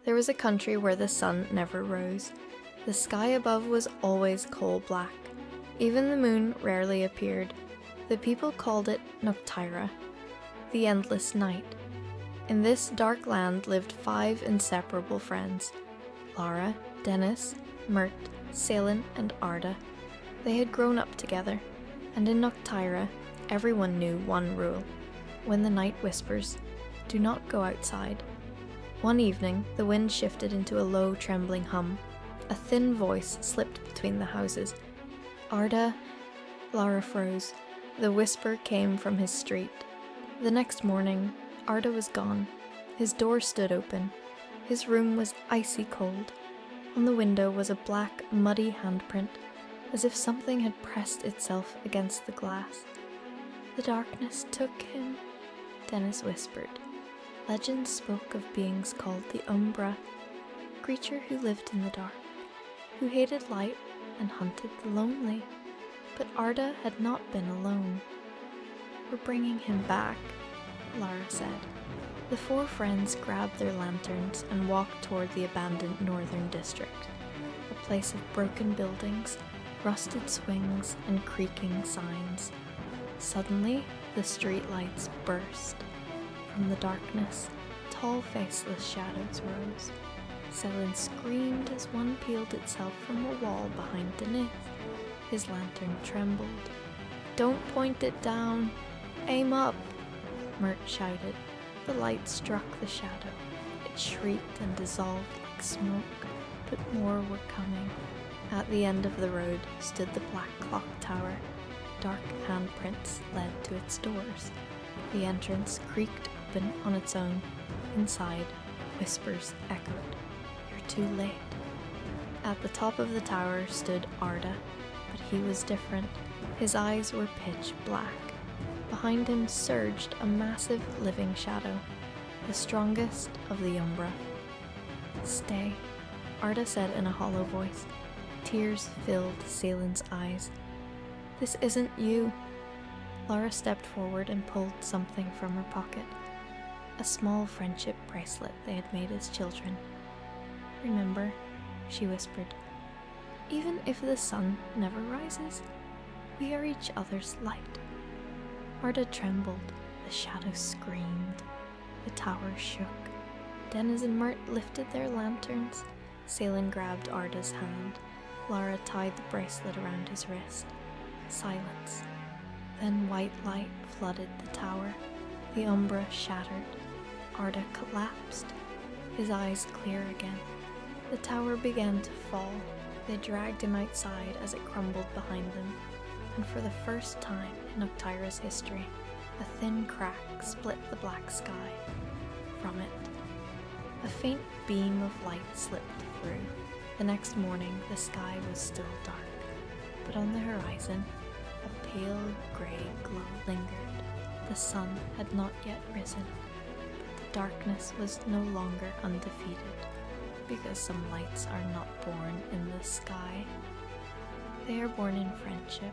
There was a country where the sun never rose. The sky above was always coal black. Even the moon rarely appeared. The people called it Noctira, the endless night. In this dark land lived 5 inseparable friends: Lara, Dennis, Mert, Salin, and Arda. They had grown up together, and in Noctira, everyone knew one rule: when the night whispers, do not go outside. One evening, the wind shifted into a low, trembling hum. A thin voice slipped between the houses. Arda. Lara froze. The whisper came from his street. The next morning, Arda was gone. His door stood open. His room was icy cold. On the window was a black, muddy handprint, as if something had pressed itself against the glass. "The darkness took him," Dennis whispered. Legends spoke of beings called the Umbra, a creature who lived in the dark, who hated light and hunted the lonely. But Arda had not been alone. "We're bringing him back," Lara said. The 4 friends grabbed their lanterns and walked toward the abandoned northern district, a place of broken buildings, rusted swings, and creaking signs. Suddenly, the street lights burst. From the darkness, tall, faceless shadows rose. Selin screamed as one peeled itself from a wall behind Denise. His lantern trembled. "Don't point it down! Aim up!" Mert shouted. The light struck the shadow. It shrieked and dissolved like smoke, but more were coming. At the end of the road stood the black clock tower. Dark handprints led to its doors. The entrance creaked open on its own. Inside, whispers echoed. "You're too late." At the top of the tower stood Arda, but he was different. His eyes were pitch black. Behind him surged a massive living shadow, the strongest of the Umbra. "Stay," Arda said in a hollow voice. Tears filled Salin's eyes. "This isn't you." Lara stepped forward and pulled something from her pocket. A small friendship bracelet they had made as children. "Remember," she whispered, "even if the sun never rises, we are each other's light." Arda trembled. The shadow screamed. The tower shook. Dennis and Mert lifted their lanterns. Salin grabbed Arda's hand. Lara tied the bracelet around his wrist. Silence. Then white light flooded the tower. The Umbra shattered. Arda collapsed, his eyes clear again. The tower began to fall. They dragged him outside as it crumbled behind them, and for the first time in Noctira's history, a thin crack split the black sky. From it, a faint beam of light slipped through. The next morning, the sky was still dark, but on the horizon, a pale grey glow lingered. The sun had not yet risen, but the darkness was no longer undefeated, because some lights are not born in the sky. They are born in friendship,